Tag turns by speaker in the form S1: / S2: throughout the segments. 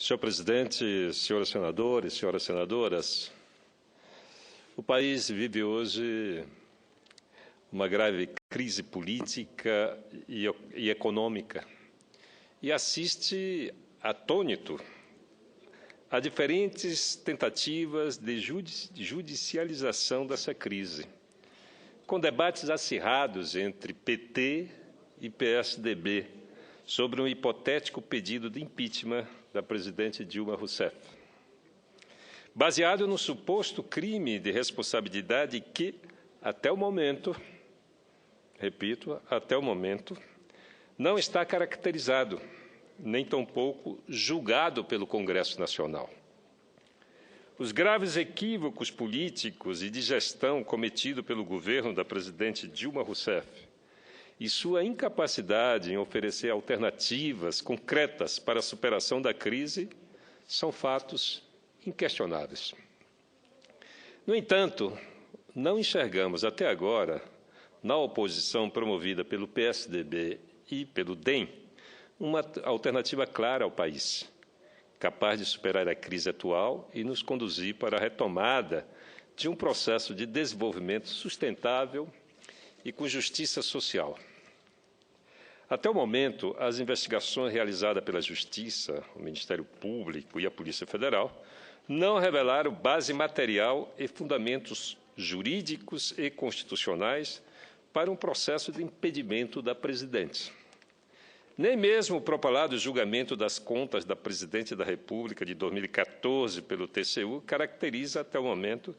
S1: Senhor presidente, senhores senadores, senhoras senadoras, o país vive hoje uma grave crise política e econômica e assiste atônito a diferentes tentativas de judicialização dessa crise, com debates acirrados entre PT e PSDB sobre um hipotético pedido de impeachment da presidente Dilma Rousseff, baseado no suposto crime de responsabilidade que, até o momento, repito, até o momento, não está caracterizado, nem tampouco julgado pelo Congresso Nacional. Os graves equívocos políticos e de gestão cometidos pelo governo da presidente Dilma Rousseff e sua incapacidade em oferecer alternativas concretas para a superação da crise são fatos inquestionáveis. No entanto, não enxergamos até agora, na oposição promovida pelo PSDB e pelo DEM, uma alternativa clara ao país, capaz de superar a crise atual e nos conduzir para a retomada de um processo de desenvolvimento sustentável e com justiça social. Até o momento, as investigações realizadas pela Justiça, o Ministério Público e a Polícia Federal não revelaram base material e fundamentos jurídicos e constitucionais para um processo de impedimento da presidente. Nem mesmo o propalado julgamento das contas da Presidente da República de 2014 pelo TCU caracteriza, até o momento,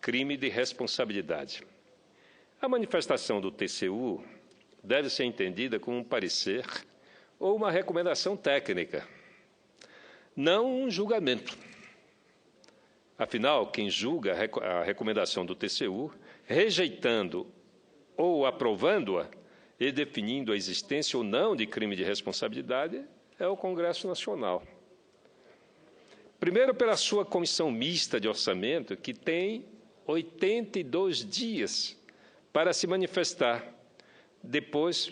S1: crime de responsabilidade. A manifestação do TCU deve ser entendida como um parecer ou uma recomendação técnica, não um julgamento. Afinal, quem julga a recomendação do TCU, rejeitando ou aprovando-a e definindo a existência ou não de crime de responsabilidade, é o Congresso Nacional. Primeiro, pela sua comissão mista de orçamento, que tem 82 dias para se manifestar, depois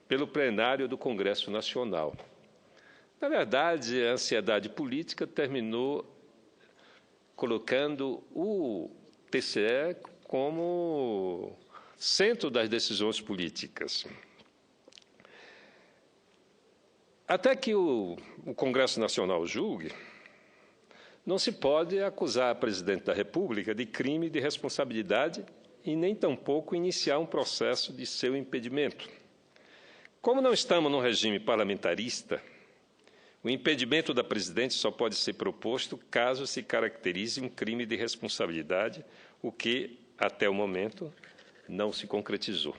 S1: pelo plenário do Congresso Nacional. Na verdade, a ansiedade política terminou colocando o TCE como centro das decisões políticas. Até que o Congresso Nacional julgue, não se pode acusar a presidente da República de crime de responsabilidade e nem tampouco iniciar um processo de seu impedimento. Como não estamos num regime parlamentarista, o impedimento da presidente só pode ser proposto caso se caracterize um crime de responsabilidade, o que, até o momento, não se concretizou.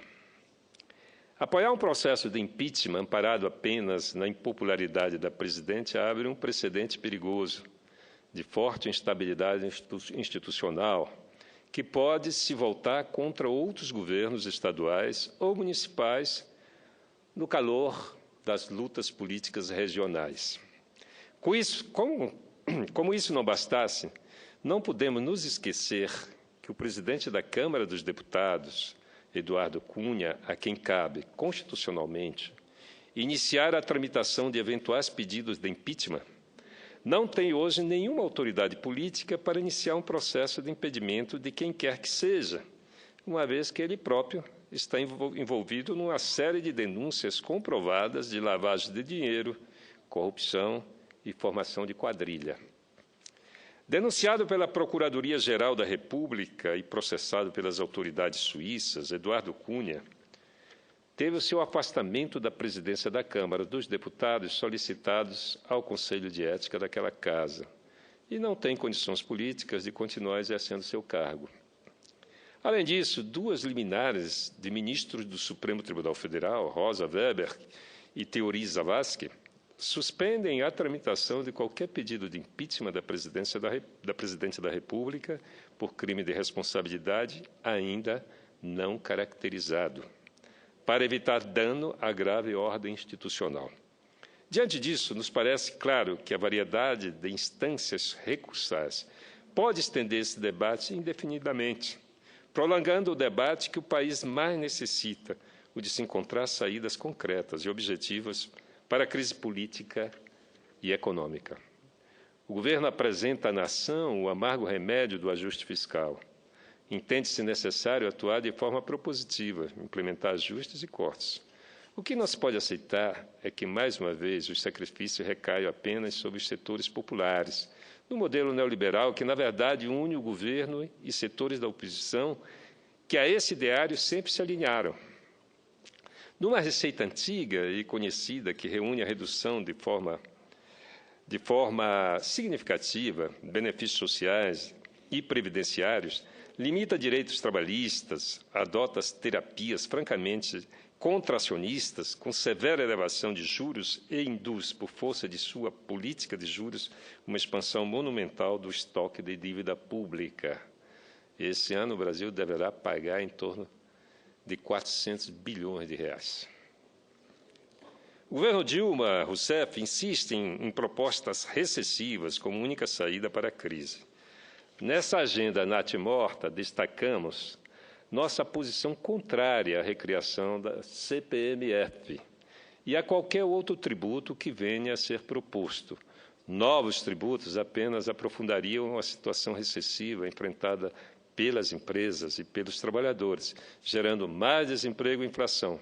S1: Apoiar um processo de impeachment amparado apenas na impopularidade da presidente abre um precedente perigoso de forte instabilidade institucional, que pode se voltar contra outros governos estaduais ou municipais no calor das lutas políticas regionais. Como isso não bastasse, não podemos nos esquecer que o presidente da Câmara dos Deputados, Eduardo Cunha, a quem cabe, constitucionalmente, iniciar a tramitação de eventuais pedidos de impeachment, não tem hoje nenhuma autoridade política para iniciar um processo de impedimento de quem quer que seja, uma vez que ele próprio está envolvido numa série de denúncias comprovadas de lavagem de dinheiro, corrupção e formação de quadrilha. Denunciado pela Procuradoria-Geral da República e processado pelas autoridades suíças, Eduardo Cunha teve o seu afastamento da presidência da Câmara dos Deputados solicitados ao Conselho de Ética daquela casa e não tem condições políticas de continuar exercendo seu cargo. Além disso, duas liminares de ministros do Supremo Tribunal Federal, Rosa Weber e Teori Zavascki, suspendem a tramitação de qualquer pedido de impeachment da Presidente da República por crime de responsabilidade ainda não caracterizado, para evitar dano à grave ordem institucional. Diante disso, nos parece claro que a variedade de instâncias recursais pode estender esse debate indefinidamente, prolongando o debate que o país mais necessita, o de se encontrar saídas concretas e objetivas para a crise política e econômica. O governo apresenta à nação o amargo remédio do ajuste fiscal. Entende-se necessário atuar de forma propositiva, implementar ajustes e cortes. O que não se pode aceitar é que, mais uma vez, o sacrifício recaia apenas sobre os setores populares, no modelo neoliberal que, na verdade, une o governo e setores da oposição que a esse ideário sempre se alinharam. Numa receita antiga e conhecida que reúne a redução de forma significativa benefícios sociais e previdenciários, limita direitos trabalhistas, adota terapias francamente contracionistas, com severa elevação de juros e induz, por força de sua política de juros, uma expansão monumental do estoque de dívida pública. Esse ano, o Brasil deverá pagar em torno de 400 bilhões de reais. O governo Dilma Rousseff insiste em propostas recessivas como única saída para a crise. Nessa agenda natimorta, destacamos nossa posição contrária à recriação da CPMF e a qualquer outro tributo que venha a ser proposto. Novos tributos apenas aprofundariam a situação recessiva enfrentada pelas empresas e pelos trabalhadores, gerando mais desemprego e inflação.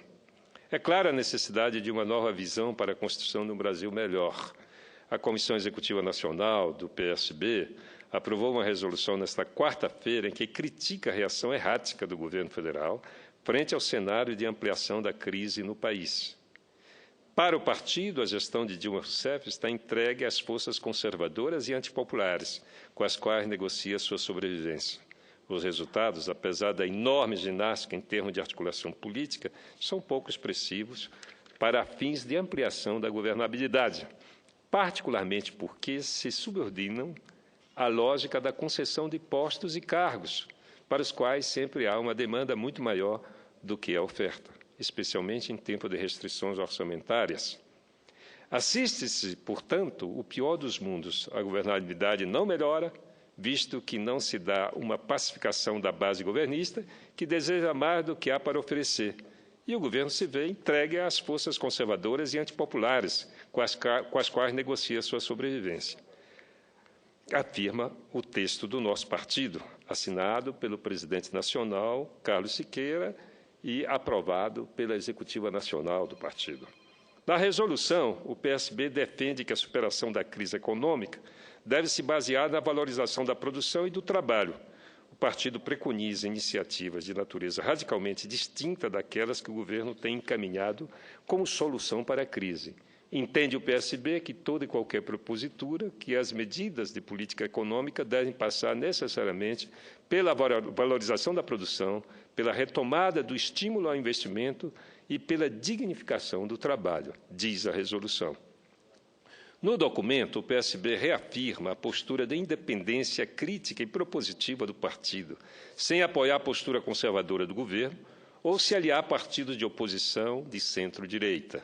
S1: É clara a necessidade de uma nova visão para a construção de um Brasil melhor. A Comissão Executiva Nacional do PSB aprovou uma resolução nesta quarta-feira em que critica a reação errática do governo federal frente ao cenário de ampliação da crise no país. Para o partido, a gestão de Dilma Rousseff está entregue às forças conservadoras e antipopulares, com as quais negocia sua sobrevivência. Os resultados, apesar da enorme ginástica em termos de articulação política, são pouco expressivos para fins de ampliação da governabilidade, particularmente porque se subordinam à lógica da concessão de postos e cargos, para os quais sempre há uma demanda muito maior do que a oferta, especialmente em tempo de restrições orçamentárias. Assiste-se, portanto, o pior dos mundos. A governabilidade não melhora, visto que não se dá uma pacificação da base governista, que deseja mais do que há para oferecer, e o governo se vê entregue às forças conservadoras e antipopulares, com as quais negocia sua sobrevivência. Afirma o texto do nosso partido, assinado pelo presidente nacional, Carlos Siqueira, e aprovado pela Executiva Nacional do partido. Na resolução, o PSB defende que a superação da crise econômica deve se basear na valorização da produção e do trabalho. O partido preconiza iniciativas de natureza radicalmente distinta daquelas que o governo tem encaminhado como solução para a crise. Entende o PSB que toda e qualquer propositura, que as medidas de política econômica devem passar necessariamente pela valorização da produção, pela retomada do estímulo ao investimento e pela dignificação do trabalho, diz a resolução. No documento, o PSB reafirma a postura de independência crítica e propositiva do partido, sem apoiar a postura conservadora do governo ou se aliar a partidos de oposição de centro-direita.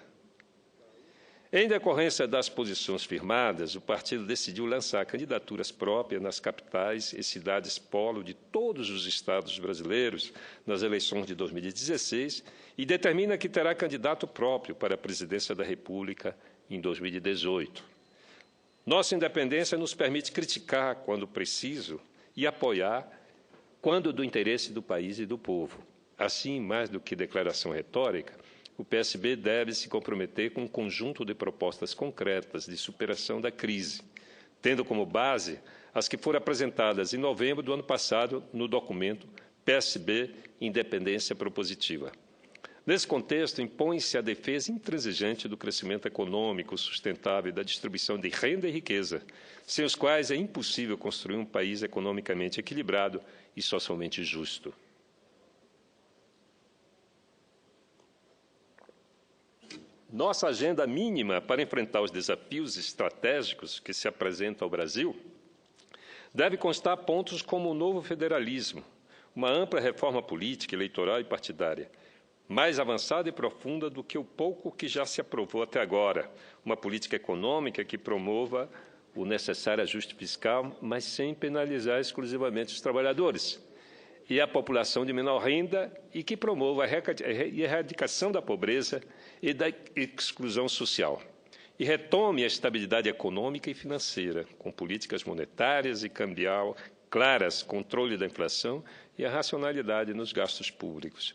S1: Em decorrência das posições firmadas, o partido decidiu lançar candidaturas próprias nas capitais e cidades polo de todos os estados brasileiros nas eleições de 2016 e determina que terá candidato próprio para a presidência da República em 2018. Nossa independência nos permite criticar quando preciso e apoiar quando do interesse do país e do povo. Assim, mais do que declaração retórica, o PSB deve se comprometer com um conjunto de propostas concretas de superação da crise, tendo como base as que foram apresentadas em novembro do ano passado no documento PSB Independência Propositiva. Nesse contexto, impõe-se a defesa intransigente do crescimento econômico sustentável e da distribuição de renda e riqueza, sem os quais é impossível construir um país economicamente equilibrado e socialmente justo. Nossa agenda mínima para enfrentar os desafios estratégicos que se apresentam ao Brasil deve constar pontos como o novo federalismo, uma ampla reforma política, eleitoral e partidária, mais avançada e profunda do que o pouco que já se aprovou até agora, uma política econômica que promova o necessário ajuste fiscal, mas sem penalizar exclusivamente os trabalhadores e a população de menor renda e que promova a erradicação da pobreza e da exclusão social. e retome a estabilidade econômica e financeira, com políticas monetárias e cambial claras, controle da inflação e a racionalidade nos gastos públicos.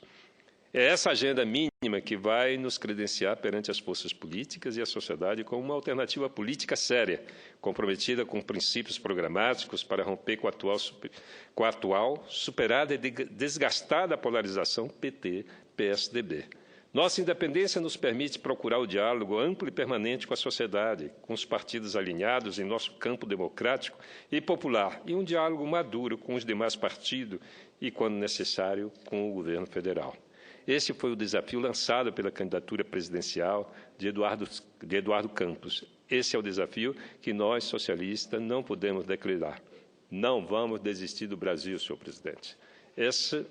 S1: É essa agenda mínima que vai nos credenciar perante as forças políticas e a sociedade como uma alternativa política séria, comprometida com princípios programáticos para romper com a atual superada e desgastada polarização PT-PSDB. Nossa independência nos permite procurar o diálogo amplo e permanente com a sociedade, com os partidos alinhados em nosso campo democrático e popular, e um diálogo maduro com os demais partidos e, quando necessário, com o governo federal. Esse foi o desafio lançado pela candidatura presidencial de Eduardo Campos. Esse é o desafio que nós, socialistas, não podemos declinar. Não vamos desistir do Brasil, senhor presidente. Essa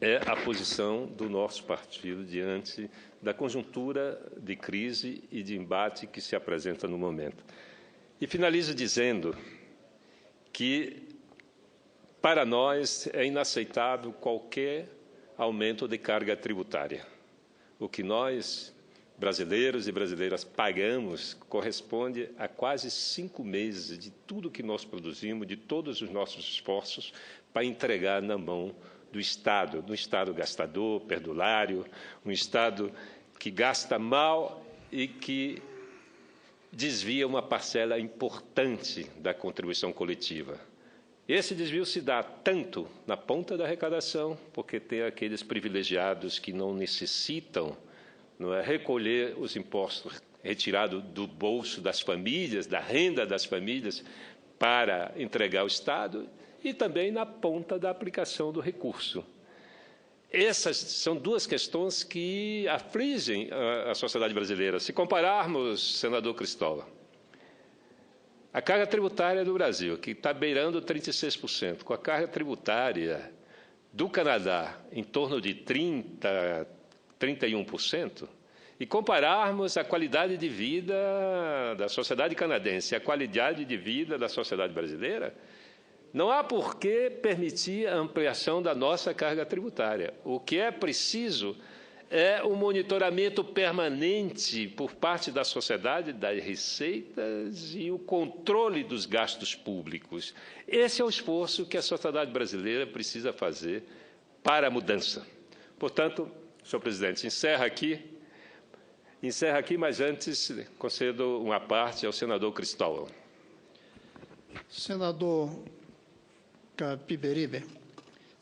S1: é a posição do nosso partido diante da conjuntura de crise e de embate que se apresenta no momento. E finalizo dizendo que, para nós, é inaceitável qualquer aumento de carga tributária. O que nós, brasileiros e brasileiras, pagamos corresponde a quase 5 meses de tudo que nós produzimos, de todos os nossos esforços, para entregar na mão do Estado, um Estado gastador, perdulário, um Estado que gasta mal e que desvia uma parcela importante da contribuição coletiva. Esse desvio se dá tanto na ponta da arrecadação, porque tem aqueles privilegiados que não necessitam recolher os impostos retirados do bolso das famílias, da renda das famílias, para entregar ao Estado, e também na ponta da aplicação do recurso. Essas são duas questões que afligem a sociedade brasileira. Se compararmos, senador Cristóvão, a carga tributária do Brasil, que está beirando 36%, com a carga tributária do Canadá, em torno de 31%, e compararmos a qualidade de vida da sociedade canadense e a qualidade de vida da sociedade brasileira, não há por que permitir a ampliação da nossa carga tributária. O que é preciso é o monitoramento permanente por parte da sociedade das receitas e o controle dos gastos públicos. Esse é o esforço que a sociedade brasileira precisa fazer para a mudança. Portanto, senhor presidente, encerra aqui, mas antes concedo uma parte ao senador Cristóvão.
S2: Senador Capiberibe,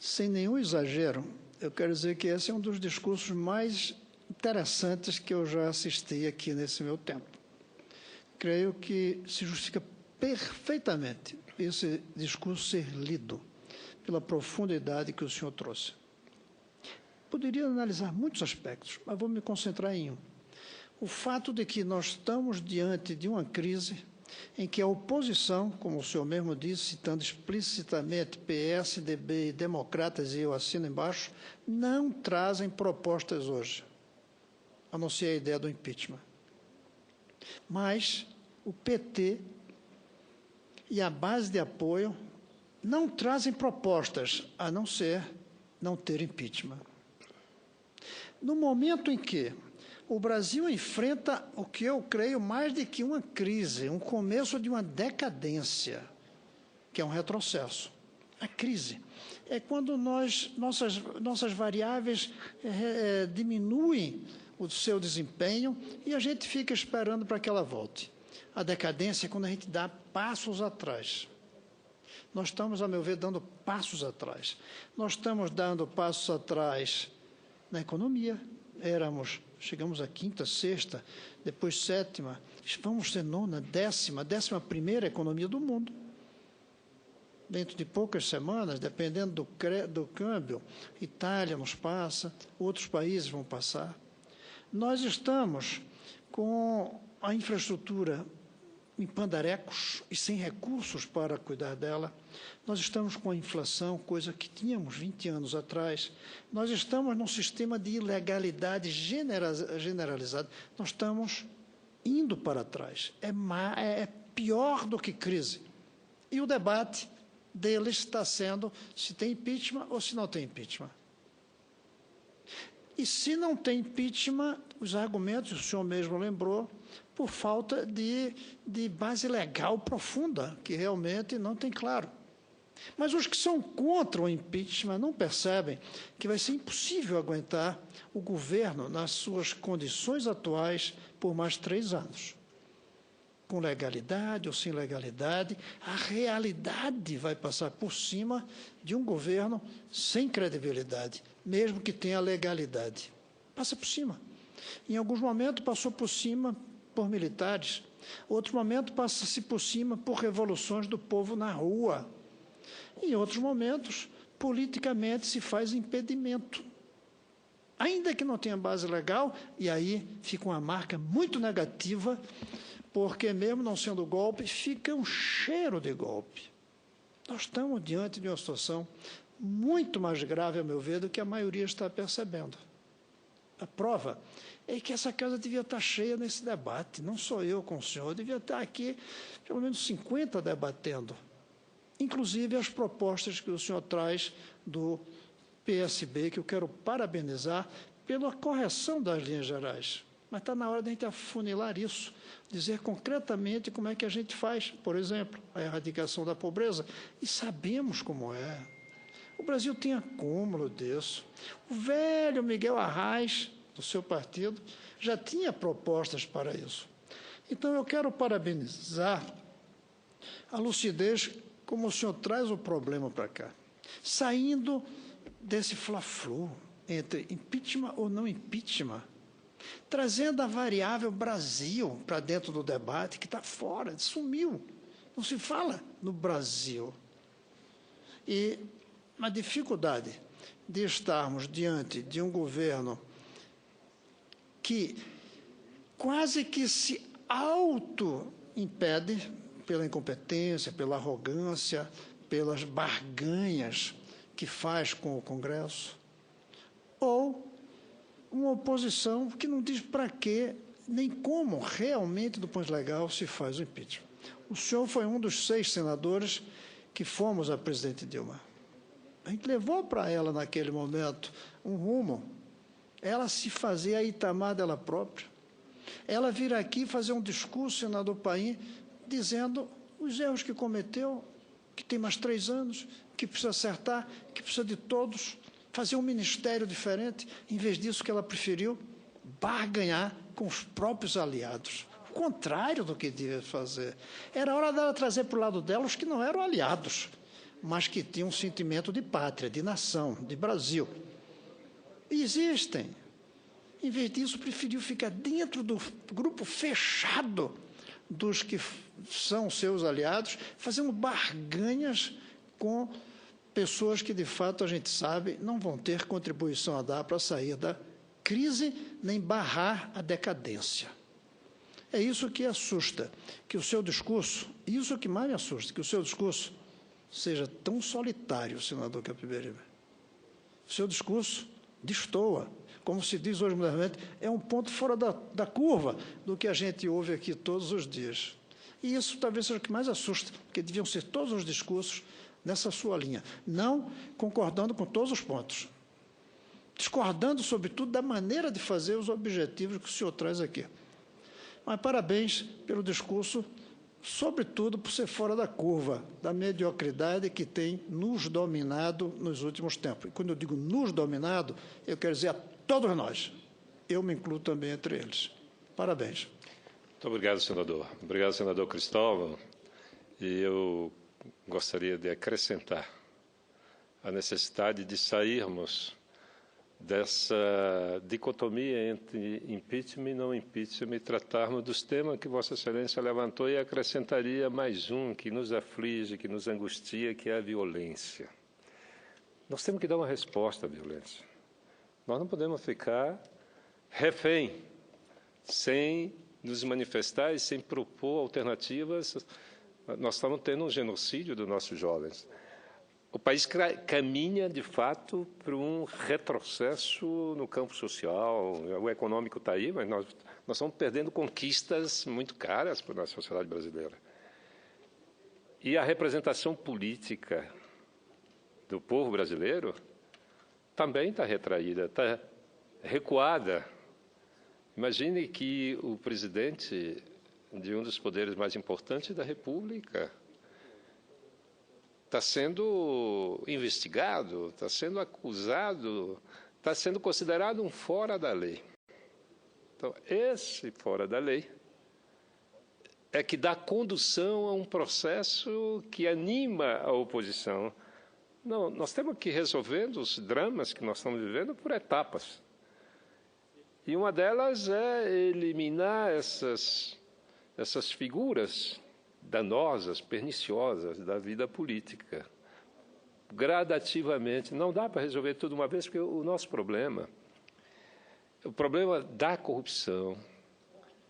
S2: sem nenhum exagero, eu quero dizer que esse é um dos discursos mais interessantes que eu já assisti aqui nesse meu tempo. Creio que se justifica perfeitamente esse discurso ser lido pela profundidade que o senhor trouxe. Poderia analisar muitos aspectos, mas vou me concentrar em um. O fato de que nós estamos diante de uma crise em que a oposição, como o senhor mesmo disse, citando explicitamente PSDB e democratas, e eu assino embaixo, não trazem propostas hoje, a não ser a ideia do impeachment. Mas o PT e a base de apoio não trazem propostas, a não ser não ter impeachment. No momento em que o Brasil enfrenta o que eu creio mais do que uma crise, um começo de uma decadência, que é um retrocesso. A crise é quando nossas variáveis diminuem o seu desempenho e a gente fica esperando para que ela volte. A decadência é quando a gente dá passos atrás. Nós estamos, a meu ver, dando passos atrás. Nós estamos dando passos atrás na economia. Chegamos à quinta, sexta, depois sétima, vamos ter nona, décima primeira economia do mundo. Dentro de poucas semanas, dependendo do câmbio, Itália nos passa, outros países vão passar. Nós estamos com a infraestrutura em pandarecos e sem recursos para cuidar dela. Nós estamos com a inflação, coisa que tínhamos 20 anos atrás. Nós estamos num sistema de ilegalidade generalizado. Nós estamos indo para trás. É pior do que crise. E o debate deles está sendo se tem impeachment ou se não tem impeachment. E se não tem impeachment, os argumentos, o senhor mesmo lembrou, por falta de base legal profunda, que realmente não tem claro. Mas os que são contra o impeachment não percebem que vai ser impossível aguentar o governo nas suas condições atuais por mais 3 anos. Com legalidade ou sem legalidade, a realidade vai passar por cima de um governo sem credibilidade, mesmo que tenha legalidade. Passa por cima. Em alguns momentos passou por cima por militares, outro momento passa-se por cima por revoluções do povo na rua. Em outros momentos, politicamente se faz impedimento. Ainda que não tenha base legal, e aí fica uma marca muito negativa, porque mesmo não sendo golpe, fica um cheiro de golpe. Nós estamos diante de uma situação muito mais grave, a meu ver, do que a maioria está percebendo. A prova é que essa casa devia estar cheia nesse debate, não sou eu com o senhor, devia estar aqui pelo menos 50 debatendo, inclusive as propostas que o senhor traz do PSB, que eu quero parabenizar pela correção das linhas gerais. Mas está na hora de a gente afunilar isso, dizer concretamente como é que a gente faz, por exemplo, a erradicação da pobreza, e sabemos como é. O Brasil tem acúmulo disso. O velho Miguel Arraes, do seu partido, já tinha propostas para isso. Então, eu quero parabenizar a lucidez como o senhor traz o problema para cá, saindo desse fla-flu entre impeachment ou não impeachment, trazendo a variável Brasil para dentro do debate, que está fora, sumiu. Não se fala no Brasil. E a dificuldade de estarmos diante de um governo que quase que se auto-impede pela incompetência, pela arrogância, pelas barganhas que faz com o Congresso, ou uma oposição que não diz para quê, nem como realmente, do ponto legal, se faz o impeachment. O senhor foi um dos 6 senadores que fomos a presidente Dilma. A gente levou para ela, naquele momento, um rumo. Ela se fazia a Itamar dela própria. Ela vir aqui fazer um discurso, senador Paim, dizendo os erros que cometeu, que tem mais 3 anos, que precisa acertar, que precisa de todos, fazer um ministério diferente. Em vez disso, que ela preferiu barganhar com os próprios aliados. O contrário do que devia fazer. Era hora dela trazer para o lado dela os que não eram aliados, mas que tinham um sentimento de pátria, de nação, de Brasil. E existem. Em vez disso, preferiu ficar dentro do grupo fechado dos que são seus aliados, fazendo barganhas com pessoas que, de fato, a gente sabe, não vão ter contribuição a dar para sair da crise, nem barrar a decadência. É isso que assusta, que o seu discurso, isso que mais me assusta, que o seu discurso seja tão solitário, senador Capiberibe. O seu discurso destoa, como se diz hoje modernamente, é um ponto fora da curva do que a gente ouve aqui todos os dias. E isso talvez seja o que mais assusta, porque deviam ser todos os discursos nessa sua linha, não concordando com todos os pontos, discordando, sobretudo, da maneira de fazer os objetivos que o senhor traz aqui. Mas parabéns pelo discurso, sobretudo por ser fora da curva, da mediocridade que tem nos dominado nos últimos tempos. E quando eu digo nos dominado, eu quero dizer a todos nós. Eu me incluo também entre eles. Parabéns.
S1: Muito obrigado, senador. Obrigado, senador Cristóvão. E eu gostaria de acrescentar a necessidade de sairmos dessa dicotomia entre impeachment e não impeachment e tratarmos dos temas que Vossa Excelência levantou, e acrescentaria mais um que nos aflige, que nos angustia, que é a violência. Nós temos que dar uma resposta à violência. Nós não podemos ficar refém, sem nos manifestar e sem propor alternativas. Nós estamos tendo um genocídio dos nossos jovens. O país caminha, de fato, para um retrocesso no campo social. O econômico está aí, mas nós estamos perdendo conquistas muito caras para a sociedade brasileira. E a representação política do povo brasileiro também está retraída, está recuada. Imagine que o presidente de um dos poderes mais importantes da República está sendo investigado, está sendo acusado, está sendo considerado um fora da lei. Então, esse fora da lei é que dá condução a um processo que anima a oposição. Não, nós temos que ir resolvendo os dramas que nós estamos vivendo por etapas. E uma delas é eliminar essas figuras danosas, perniciosas da vida política, gradativamente. Não dá para resolver tudo de uma vez, porque o nosso problema, o problema da corrupção,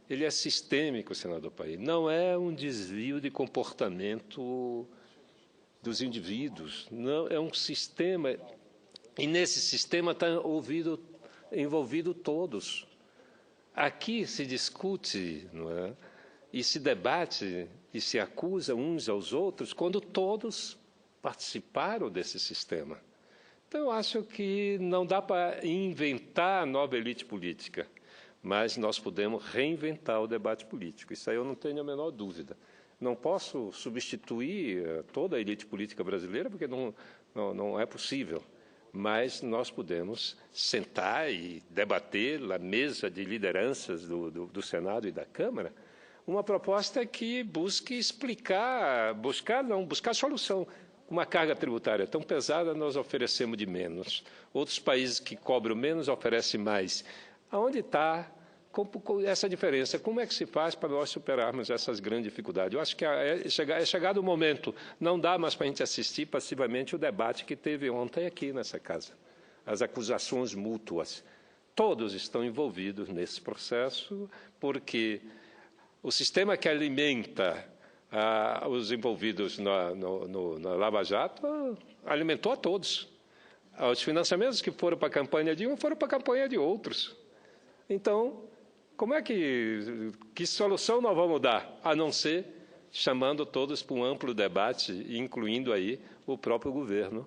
S1: ele é sistêmico, senador Paim. Não é um desvio de comportamento dos indivíduos, não, é um sistema, e nesse sistema está envolvido todos. Aqui se discute, não é? E se debate e se acusa uns aos outros quando todos participaram desse sistema. Então, eu acho que não dá para inventar a nova elite política, mas nós podemos reinventar o debate político. Isso aí eu não tenho a menor dúvida. Não posso substituir toda a elite política brasileira, porque não é possível. Mas nós podemos sentar e debater na mesa de lideranças do Senado e da Câmara uma proposta que busque buscar solução. Uma carga tributária tão pesada, nós oferecemos de menos. Outros países que cobram menos oferecem mais. Aonde está essa diferença? Como é que se faz para nós superarmos essas grandes dificuldades? Eu acho que é chegado o momento, não dá mais para a gente assistir passivamente o debate que teve ontem aqui nessa casa. As acusações mútuas. Todos estão envolvidos nesse processo, porque o sistema que alimenta os envolvidos na Lava Jato alimentou a todos. Os financiamentos que foram para a campanha de um foram para a campanha de outros. Então, como é que solução nós vamos dar, a não ser chamando todos para um amplo debate, incluindo aí o próprio governo,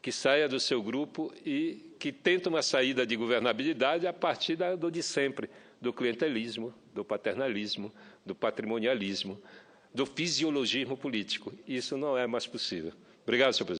S1: que saia do seu grupo e que tente uma saída de governabilidade a partir do de sempre, do clientelismo, do paternalismo, do patrimonialismo, do fisiologismo político. Isso não é mais possível. Obrigado, senhor presidente.